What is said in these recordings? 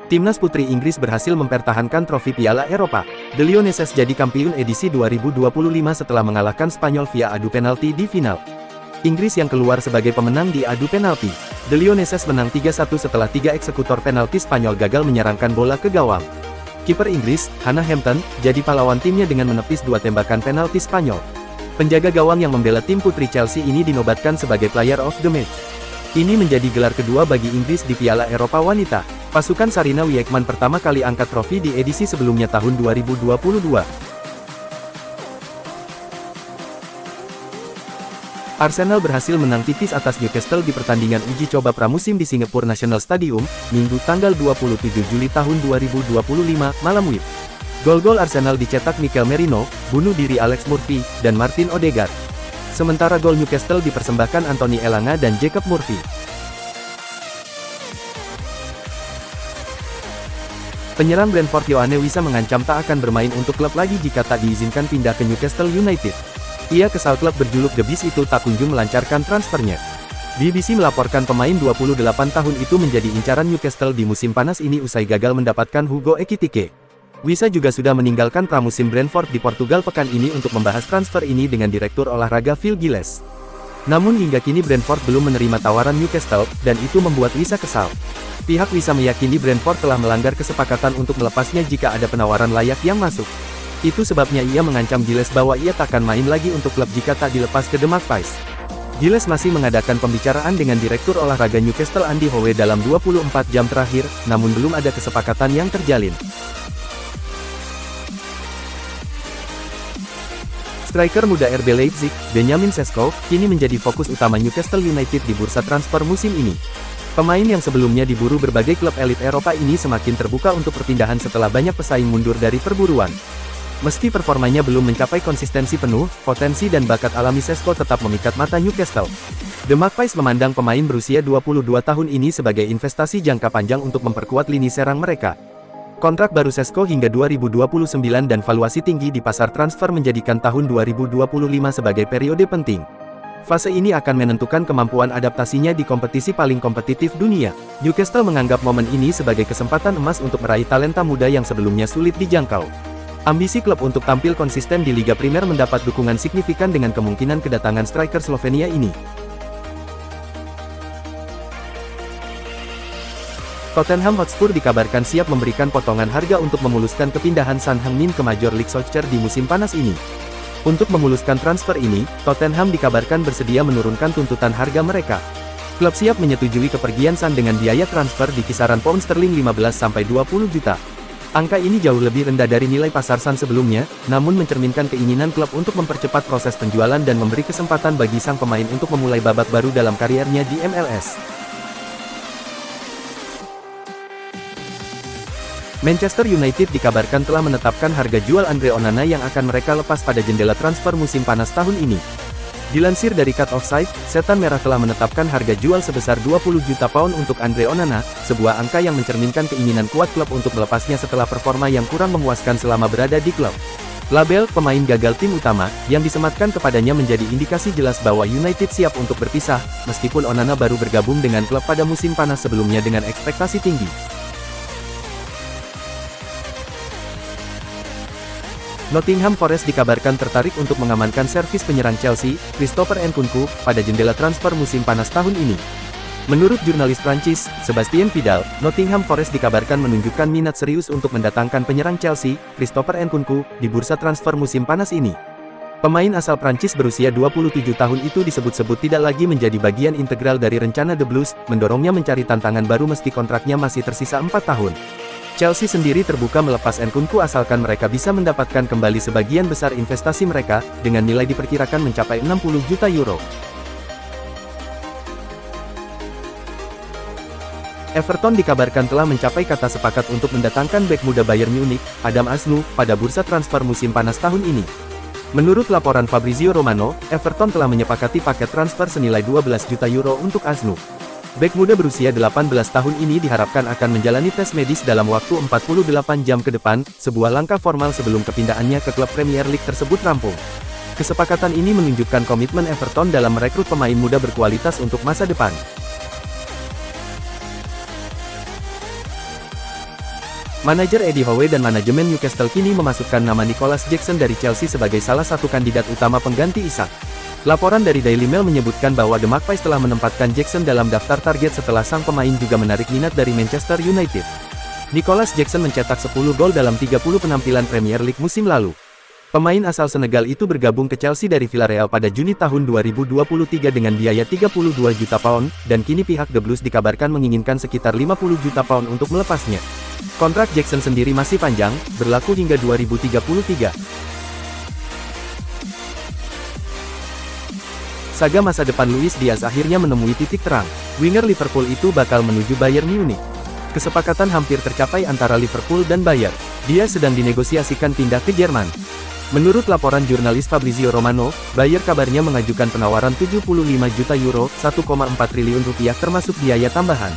Timnas putri Inggris berhasil mempertahankan trofi Piala Eropa. The Lionesses jadi kampiun edisi 2025 setelah mengalahkan Spanyol via adu penalti di final. Inggris yang keluar sebagai pemenang di adu penalti. The Lionesses menang 3-1 setelah 3 eksekutor penalti Spanyol gagal menyerangkan bola ke gawang. Kiper Inggris, Hannah Hampton, jadi pahlawan timnya dengan menepis 2 tembakan penalti Spanyol. Penjaga gawang yang membela tim putri Chelsea ini dinobatkan sebagai Player of the Match. Ini menjadi gelar kedua bagi Inggris di Piala Eropa Wanita. Pasukan Sarina Wiegman pertama kali angkat trofi di edisi sebelumnya tahun 2022. Arsenal berhasil menang tipis atas Newcastle di pertandingan uji coba pramusim di Singapore National Stadium, Minggu tanggal 27 Juli tahun 2025, malam WIB. Gol-gol Arsenal dicetak Mikel Merino, bunuh diri Alex Murphy, dan Martin Odegaard. Sementara gol Newcastle dipersembahkan Anthony Elanga dan Jacob Murphy. Penyerang Brentford Yoane Wissa mengancam tak akan bermain untuk klub lagi jika tak diizinkan pindah ke Newcastle United. Ia kesal klub berjuluk The Beast itu tak kunjung melancarkan transfernya. BBC melaporkan pemain 28 tahun itu menjadi incaran Newcastle di musim panas ini usai gagal mendapatkan Hugo Ekitike. Wissa juga sudah meninggalkan pramusim Brentford di Portugal pekan ini untuk membahas transfer ini dengan Direktur Olahraga Phil Giles. Namun hingga kini Brentford belum menerima tawaran Newcastle, dan itu membuat Wissa kesal. Pihak Wissa meyakini Brentford telah melanggar kesepakatan untuk melepasnya jika ada penawaran layak yang masuk. Itu sebabnya ia mengancam Giles bahwa ia takkan main lagi untuk klub jika tak dilepas ke The Magpies. Giles masih mengadakan pembicaraan dengan Direktur Olahraga Newcastle Andy Howe dalam 24 jam terakhir, namun belum ada kesepakatan yang terjalin. Striker muda RB Leipzig, Benjamin Sesko, kini menjadi fokus utama Newcastle United di bursa transfer musim ini. Pemain yang sebelumnya diburu berbagai klub elit Eropa ini semakin terbuka untuk perpindahan setelah banyak pesaing mundur dari perburuan. Meski performanya belum mencapai konsistensi penuh, potensi dan bakat alami Sesko tetap memikat mata Newcastle. The Magpies memandang pemain berusia 22 tahun ini sebagai investasi jangka panjang untuk memperkuat lini serang mereka. Kontrak baru Sesko hingga 2029 dan valuasi tinggi di pasar transfer menjadikan tahun 2025 sebagai periode penting. Fase ini akan menentukan kemampuan adaptasinya di kompetisi paling kompetitif dunia. Newcastle menganggap momen ini sebagai kesempatan emas untuk meraih talenta muda yang sebelumnya sulit dijangkau. Ambisi klub untuk tampil konsisten di Liga Primer mendapat dukungan signifikan dengan kemungkinan kedatangan striker Slovenia ini. Tottenham Hotspur dikabarkan siap memberikan potongan harga untuk memuluskan kepindahan Son Heung-min ke Major League Soccer di musim panas ini. Untuk memuluskan transfer ini, Tottenham dikabarkan bersedia menurunkan tuntutan harga mereka. Klub siap menyetujui kepergian Son dengan biaya transfer di kisaran pound sterling 15-20 juta. Angka ini jauh lebih rendah dari nilai pasar Son sebelumnya, namun mencerminkan keinginan klub untuk mempercepat proses penjualan dan memberi kesempatan bagi sang pemain untuk memulai babak baru dalam kariernya di MLS. Manchester United dikabarkan telah menetapkan harga jual Andre Onana yang akan mereka lepas pada jendela transfer musim panas tahun ini. Dilansir dari Cut Offside, Setan Merah telah menetapkan harga jual sebesar 20 juta pound untuk Andre Onana, sebuah angka yang mencerminkan keinginan kuat klub untuk melepasnya setelah performa yang kurang memuaskan selama berada di klub. Label pemain gagal tim utama yang disematkan kepadanya menjadi indikasi jelas bahwa United siap untuk berpisah, meskipun Onana baru bergabung dengan klub pada musim panas sebelumnya dengan ekspektasi tinggi. Nottingham Forest dikabarkan tertarik untuk mengamankan servis penyerang Chelsea, Christopher Nkunku, pada jendela transfer musim panas tahun ini. Menurut jurnalis Prancis, Sebastien Vidal, Nottingham Forest dikabarkan menunjukkan minat serius untuk mendatangkan penyerang Chelsea, Christopher Nkunku, di bursa transfer musim panas ini. Pemain asal Prancis berusia 27 tahun itu disebut-sebut tidak lagi menjadi bagian integral dari rencana The Blues, mendorongnya mencari tantangan baru meski kontraknya masih tersisa 4 tahun. Chelsea sendiri terbuka melepas Nkunku asalkan mereka bisa mendapatkan kembali sebagian besar investasi mereka, dengan nilai diperkirakan mencapai 60 juta euro. Everton dikabarkan telah mencapai kata sepakat untuk mendatangkan bek muda Bayern Munich, Adam Asnou, pada bursa transfer musim panas tahun ini. Menurut laporan Fabrizio Romano, Everton telah menyepakati paket transfer senilai 12 juta euro untuk Asnou. Bek muda berusia 18 tahun ini diharapkan akan menjalani tes medis dalam waktu 48 jam ke depan, sebuah langkah formal sebelum kepindahannya ke klub Premier League tersebut rampung. Kesepakatan ini menunjukkan komitmen Everton dalam merekrut pemain muda berkualitas untuk masa depan. Manajer Eddie Howe dan manajemen Newcastle kini memasukkan nama Nicholas Jackson dari Chelsea sebagai salah satu kandidat utama pengganti Isak. Laporan dari Daily Mail menyebutkan bahwa The Magpies telah menempatkan Jackson dalam daftar target setelah sang pemain juga menarik minat dari Manchester United. Nicholas Jackson mencetak 10 gol dalam 30 penampilan Premier League musim lalu. Pemain asal Senegal itu bergabung ke Chelsea dari Villarreal pada Juni tahun 2023 dengan biaya 32 juta pound, dan kini pihak The Blues dikabarkan menginginkan sekitar 50 juta pound untuk melepasnya. Kontrak Jackson sendiri masih panjang, berlaku hingga 2033. Saga masa depan Luis Diaz akhirnya menemui titik terang. Winger Liverpool itu bakal menuju Bayern Munich. Kesepakatan hampir tercapai antara Liverpool dan Bayern. Dia sedang dinegosiasikan pindah ke Jerman. Menurut laporan jurnalis Fabrizio Romano, Bayern kabarnya mengajukan penawaran 75 juta euro, 1,4 triliun rupiah termasuk biaya tambahan.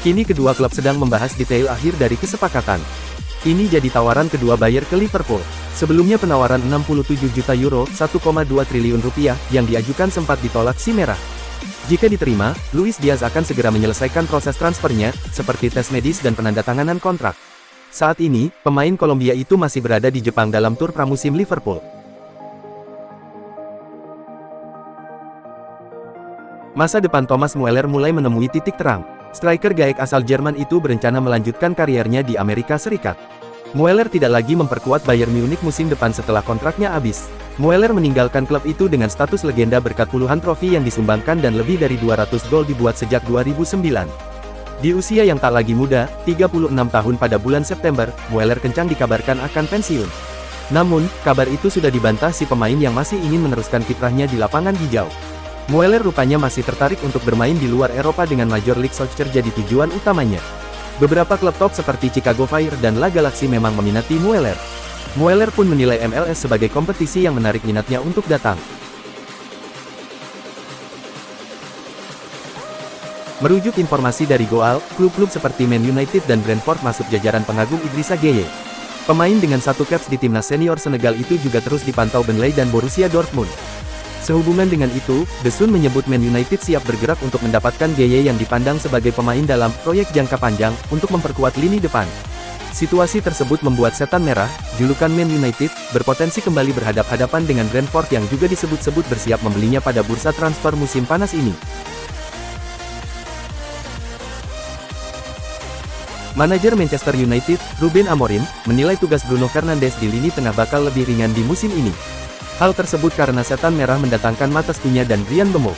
Kini kedua klub sedang membahas detail akhir dari kesepakatan. Ini jadi tawaran kedua Bayern ke Liverpool. Sebelumnya penawaran 67 juta euro, 1,2 triliun rupiah, yang diajukan sempat ditolak si Merah. Jika diterima, Luis Diaz akan segera menyelesaikan proses transfernya, seperti tes medis dan penandatanganan kontrak. Saat ini, pemain Kolombia itu masih berada di Jepang dalam tur pramusim Liverpool. Masa depan Thomas Mueller mulai menemui titik terang. Striker Gaek asal Jerman itu berencana melanjutkan kariernya di Amerika Serikat. Mueller tidak lagi memperkuat Bayern Munich musim depan setelah kontraknya habis. Mueller meninggalkan klub itu dengan status legenda berkat puluhan trofi yang disumbangkan dan lebih dari 200 gol dibuat sejak 2009. Di usia yang tak lagi muda, 36 tahun pada bulan September, Mueller kencang dikabarkan akan pensiun. Namun, kabar itu sudah dibantah si pemain yang masih ingin meneruskan kiprahnya di lapangan hijau. Mueller rupanya masih tertarik untuk bermain di luar Eropa dengan Major League Soccer jadi tujuan utamanya. Beberapa klub top seperti Chicago Fire dan La Galaxy memang meminati Mueller. Mueller pun menilai MLS sebagai kompetisi yang menarik minatnya untuk datang. Merujuk informasi dari Goal, klub-klub seperti Man United dan Brentford masuk jajaran pengagum Idrissa Gueye. Pemain dengan satu caps di timnas senior Senegal itu juga terus dipantau Burnley dan Borussia Dortmund. Sehubungan dengan itu, The Sun menyebut Man United siap bergerak untuk mendapatkan Gueye yang dipandang sebagai pemain dalam proyek jangka panjang untuk memperkuat lini depan. Situasi tersebut membuat Setan Merah, julukan Man United, berpotensi kembali berhadap-hadapan dengan Brentford yang juga disebut-sebut bersiap membelinya pada bursa transfer musim panas ini. Manajer Manchester United, Ruben Amorim, menilai tugas Bruno Fernandes di lini tengah bakal lebih ringan di musim ini. Hal tersebut karena Setan Merah mendatangkan Matheus Cunha dan Bryan Mbeumo.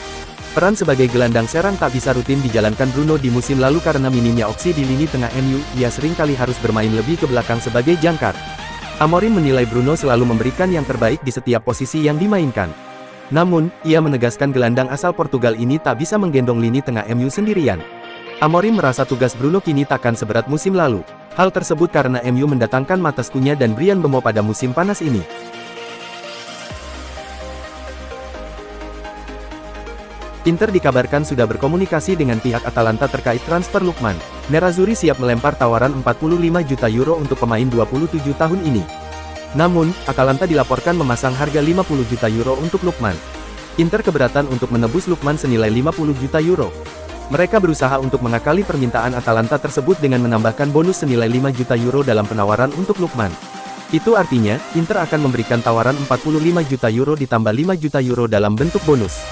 Peran sebagai gelandang serang tak bisa rutin dijalankan Bruno di musim lalu karena minimnya opsi di lini tengah MU, ia seringkali harus bermain lebih ke belakang sebagai jangkar. Amorim menilai Bruno selalu memberikan yang terbaik di setiap posisi yang dimainkan. Namun, ia menegaskan gelandang asal Portugal ini tak bisa menggendong lini tengah MU sendirian. Amorim merasa tugas Bruno kini takkan seberat musim lalu. Hal tersebut karena MU mendatangkan Matheus Cunha dan Bryan Mbeumo pada musim panas ini. Inter dikabarkan sudah berkomunikasi dengan pihak Atalanta terkait transfer Lookman. Nerazzurri siap melempar tawaran 45 juta euro untuk pemain 27 tahun ini. Namun, Atalanta dilaporkan memasang harga 50 juta euro untuk Lookman. Inter keberatan untuk menebus Lookman senilai 50 juta euro. Mereka berusaha untuk mengakali permintaan Atalanta tersebut dengan menambahkan bonus senilai 5 juta euro dalam penawaran untuk Lookman. Itu artinya, Inter akan memberikan tawaran 45 juta euro ditambah 5 juta euro dalam bentuk bonus.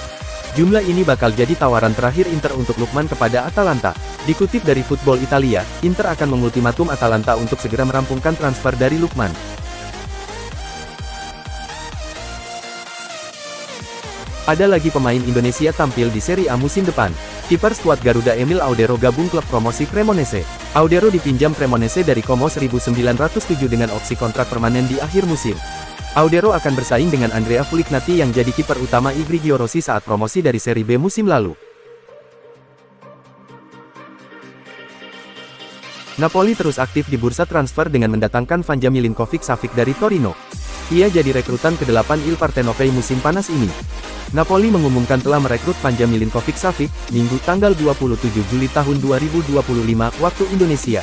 Jumlah ini bakal jadi tawaran terakhir Inter untuk Lookman kepada Atalanta. Dikutip dari Football Italia, Inter akan mengultimatum Atalanta untuk segera merampungkan transfer dari Lookman. Ada lagi pemain Indonesia tampil di Serie A musim depan. Kiper skuad Garuda Emil Audero gabung klub promosi Cremonese. Audero dipinjam Cremonese dari Como 1907 dengan opsi kontrak permanen di akhir musim. Audero akan bersaing dengan Andrea Fulignati yang jadi kiper utama I Grigio Rossi saat promosi dari Serie B musim lalu. Napoli terus aktif di bursa transfer dengan mendatangkan Vanja Milinkovic-Savic dari Torino. Ia jadi rekrutan ke-8 Il Partenopei musim panas ini. Napoli mengumumkan telah merekrut Vanja Milinkovic-Savic, Minggu tanggal 27 Juli tahun 2025 waktu Indonesia.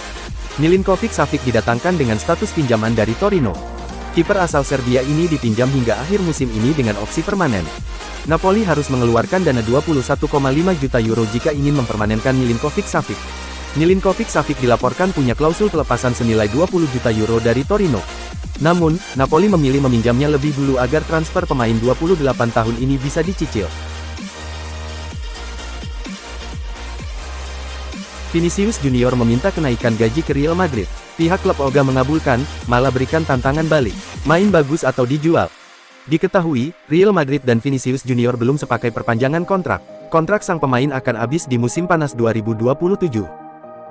Milinkovic-Savic didatangkan dengan status pinjaman dari Torino. Kiper asal Serbia ini dipinjam hingga akhir musim ini dengan opsi permanen. Napoli harus mengeluarkan dana 21,5 juta euro jika ingin mempermanenkan Milinkovic-Savic. Milinkovic-Savic dilaporkan punya klausul pelepasan senilai 20 juta euro dari Torino. Namun, Napoli memilih meminjamnya lebih dulu agar transfer pemain 28 tahun ini bisa dicicil. Vinicius Junior meminta kenaikan gaji ke Real Madrid. Pihak klub ogah mengabulkan, malah berikan tantangan balik. Main bagus atau dijual. Diketahui, Real Madrid dan Vinicius Junior belum sepakai perpanjangan kontrak. Kontrak sang pemain akan habis di musim panas 2027.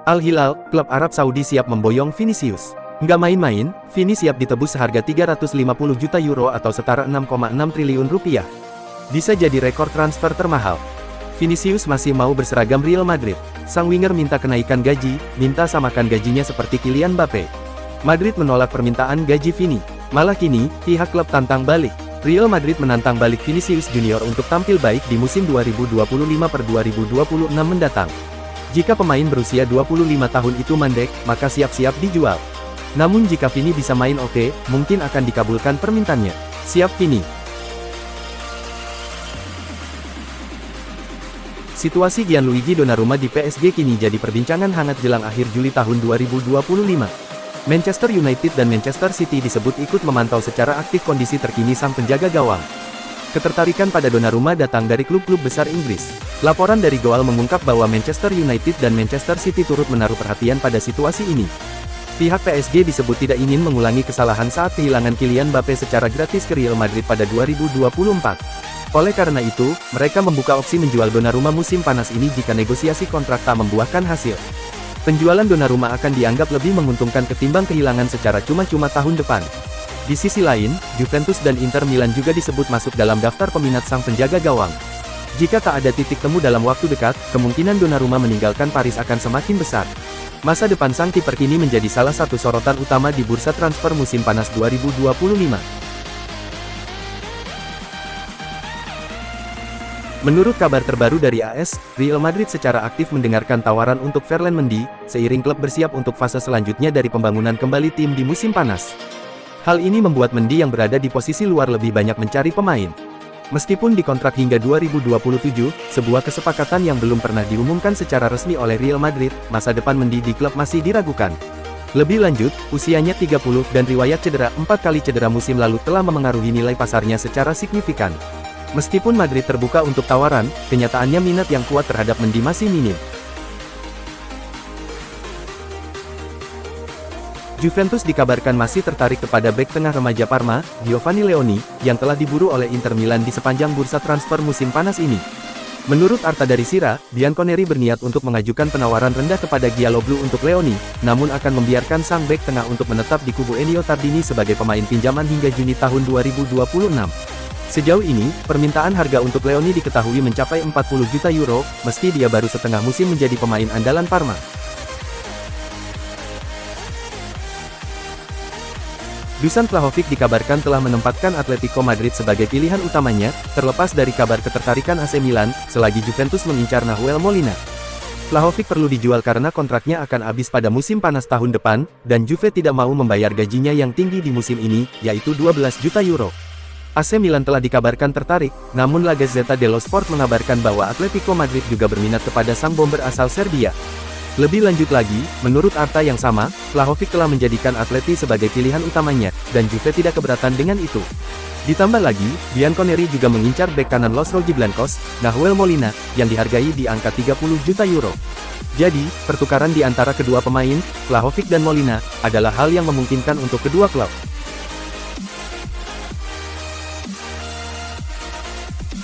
Al Hilal, klub Arab Saudi siap memboyong Vinicius. Nggak main-main, Vini siap ditebus seharga 350 juta euro atau setara 6,6 triliun rupiah. Bisa jadi rekor transfer termahal. Vinicius masih mau berseragam Real Madrid. Sang winger minta kenaikan gaji, minta samakan gajinya seperti Kylian Mbappe. Madrid menolak permintaan gaji Vini. Malah kini, pihak klub tantang balik. Real Madrid menantang balik Vinicius Junior untuk tampil baik di musim 2025-2026 mendatang. Jika pemain berusia 25 tahun itu mandek, maka siap-siap dijual. Namun jika Vini bisa main oke, mungkin akan dikabulkan permintaannya. Siap Vini. Situasi Gianluigi Donnarumma di PSG kini jadi perbincangan hangat jelang akhir Juli tahun 2025. Manchester United dan Manchester City disebut ikut memantau secara aktif kondisi terkini sang penjaga gawang. Ketertarikan pada Donnarumma datang dari klub-klub besar Inggris. Laporan dari Goal mengungkap bahwa Manchester United dan Manchester City turut menaruh perhatian pada situasi ini. Pihak PSG disebut tidak ingin mengulangi kesalahan saat kehilangan Kylian Mbappe secara gratis ke Real Madrid pada 2024. Oleh karena itu, mereka membuka opsi menjual Donnarumma musim panas ini jika negosiasi kontrak tak membuahkan hasil. Penjualan Donnarumma akan dianggap lebih menguntungkan ketimbang kehilangan secara cuma-cuma tahun depan. Di sisi lain, Juventus dan Inter Milan juga disebut masuk dalam daftar peminat sang penjaga gawang. Jika tak ada titik temu dalam waktu dekat, kemungkinan Donnarumma meninggalkan Paris akan semakin besar. Masa depan sang kiper kini menjadi salah satu sorotan utama di bursa transfer musim panas 2025. Menurut kabar terbaru dari AS, Real Madrid secara aktif mendengarkan tawaran untuk Ferland Mendy, seiring klub bersiap untuk fase selanjutnya dari pembangunan kembali tim di musim panas. Hal ini membuat Mendy yang berada di posisi luar lebih banyak mencari pemain. Meskipun dikontrak hingga 2027, sebuah kesepakatan yang belum pernah diumumkan secara resmi oleh Real Madrid, masa depan Mendy di klub masih diragukan. Lebih lanjut, usianya 30 dan riwayat cedera 4 kali cedera musim lalu telah memengaruhi nilai pasarnya secara signifikan. Meskipun Madrid terbuka untuk tawaran, kenyataannya minat yang kuat terhadap Mendy masih minim. Juventus dikabarkan masih tertarik kepada bek tengah remaja Parma, Giovanni Leoni, yang telah diburu oleh Inter Milan di sepanjang bursa transfer musim panas ini. Menurut Arta dari Sira, Bianconeri berniat untuk mengajukan penawaran rendah kepada Gialloblu untuk Leoni, namun akan membiarkan sang bek tengah untuk menetap di kubu Ennio Tardini sebagai pemain pinjaman hingga Juni tahun 2026. Sejauh ini, permintaan harga untuk Leoni diketahui mencapai 40 juta euro, meski dia baru setengah musim menjadi pemain andalan Parma. Dusan Vlahovic dikabarkan telah menempatkan Atletico Madrid sebagai pilihan utamanya, terlepas dari kabar ketertarikan AC Milan, selagi Juventus mengincar Nahuel Molina. Vlahovic perlu dijual karena kontraknya akan habis pada musim panas tahun depan, dan Juve tidak mau membayar gajinya yang tinggi di musim ini, yaitu 12 juta euro. AC Milan telah dikabarkan tertarik, namun La Gazzetta dello Sport mengabarkan bahwa Atletico Madrid juga berminat kepada sang bomber asal Serbia. Lebih lanjut lagi, menurut Arta yang sama, Vlahovic telah menjadikan Atleti sebagai pilihan utamanya, dan Juve tidak keberatan dengan itu. Ditambah lagi, Bianconeri juga mengincar bek kanan Los Rojiblancos, Nahuel Molina, yang dihargai di angka 30 juta euro. Jadi, pertukaran di antara kedua pemain, Vlahovic dan Molina, adalah hal yang memungkinkan untuk kedua klub.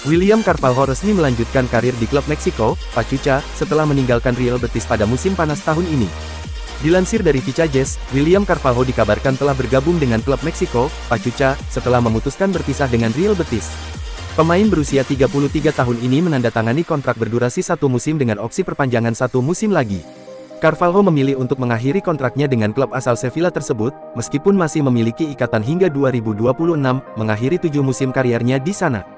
William Carvalho resmi melanjutkan karir di klub Meksiko, Pachuca, setelah meninggalkan Real Betis pada musim panas tahun ini. Dilansir dari Ficha Jazz, William Carvalho dikabarkan telah bergabung dengan klub Meksiko, Pachuca, setelah memutuskan berpisah dengan Real Betis. Pemain berusia 33 tahun ini menandatangani kontrak berdurasi 1 musim dengan opsi perpanjangan 1 musim lagi. Carvalho memilih untuk mengakhiri kontraknya dengan klub asal Sevilla tersebut, meskipun masih memiliki ikatan hingga 2026, mengakhiri 7 musim kariernya di sana.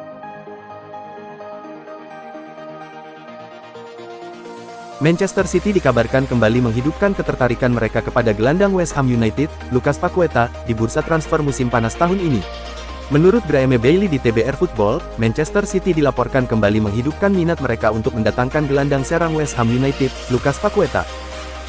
Manchester City dikabarkan kembali menghidupkan ketertarikan mereka kepada gelandang West Ham United, Lucas Paqueta, di bursa transfer musim panas tahun ini. Menurut Graeme Bailey di TBR Football, Manchester City dilaporkan kembali menghidupkan minat mereka untuk mendatangkan gelandang serang West Ham United, Lucas Paqueta.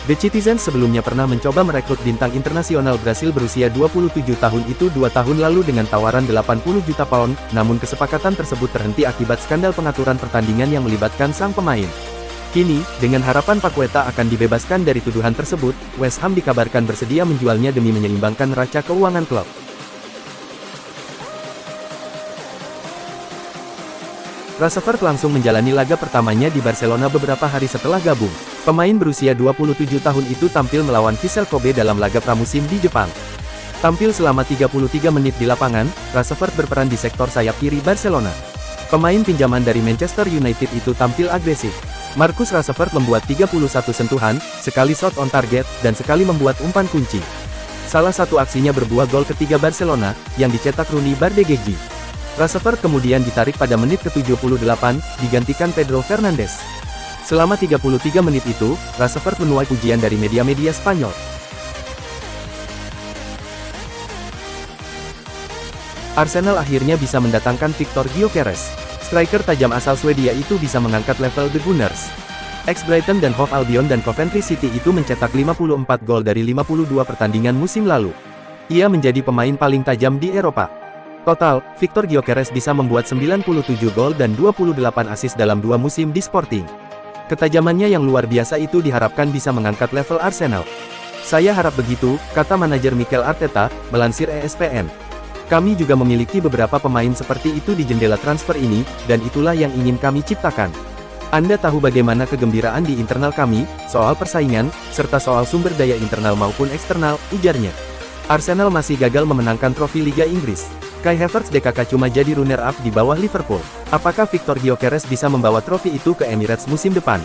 The Citizens sebelumnya pernah mencoba merekrut bintang internasional Brasil berusia 27 tahun itu 2 tahun lalu dengan tawaran 80 juta pound, namun kesepakatan tersebut terhenti akibat skandal pengaturan pertandingan yang melibatkan sang pemain. Kini, dengan harapan Paqueta akan dibebaskan dari tuduhan tersebut, West Ham dikabarkan bersedia menjualnya demi menyeimbangkan neraca keuangan klub. Rashford langsung menjalani laga pertamanya di Barcelona beberapa hari setelah gabung. Pemain berusia 27 tahun itu tampil melawan Vissel Kobe dalam laga pramusim di Jepang. Tampil selama 33 menit di lapangan, Rashford berperan di sektor sayap kiri Barcelona. Pemain pinjaman dari Manchester United itu tampil agresif. Marcus Rashford membuat 31 sentuhan, sekali shot on target, dan sekali membuat umpan kunci. Salah satu aksinya berbuah gol ketiga Barcelona, yang dicetak Rooney Bardghji. Rashford kemudian ditarik pada menit ke-78, digantikan Pedro Fernandes. Selama 33 menit itu, Rashford menuai pujian dari media-media Spanyol. Arsenal akhirnya bisa mendatangkan Viktor Gyökeres. Striker tajam asal Swedia itu bisa mengangkat level The Gunners. Ex-Brighton dan Hove Albion dan Coventry City itu mencetak 54 gol dari 52 pertandingan musim lalu. Ia menjadi pemain paling tajam di Eropa. Total, Viktor Gyökeres bisa membuat 97 gol dan 28 assist dalam 2 musim di Sporting. Ketajamannya yang luar biasa itu diharapkan bisa mengangkat level Arsenal. Saya harap begitu, kata manajer Mikel Arteta, melansir ESPN. Kami juga memiliki beberapa pemain seperti itu di jendela transfer ini, dan itulah yang ingin kami ciptakan. Anda tahu bagaimana kegembiraan di internal kami, soal persaingan, serta soal sumber daya internal maupun eksternal, ujarnya. Arsenal masih gagal memenangkan trofi Liga Inggris. Kai Havertz DKK cuma jadi runner-up di bawah Liverpool. Apakah Viktor Gyökeres bisa membawa trofi itu ke Emirates musim depan?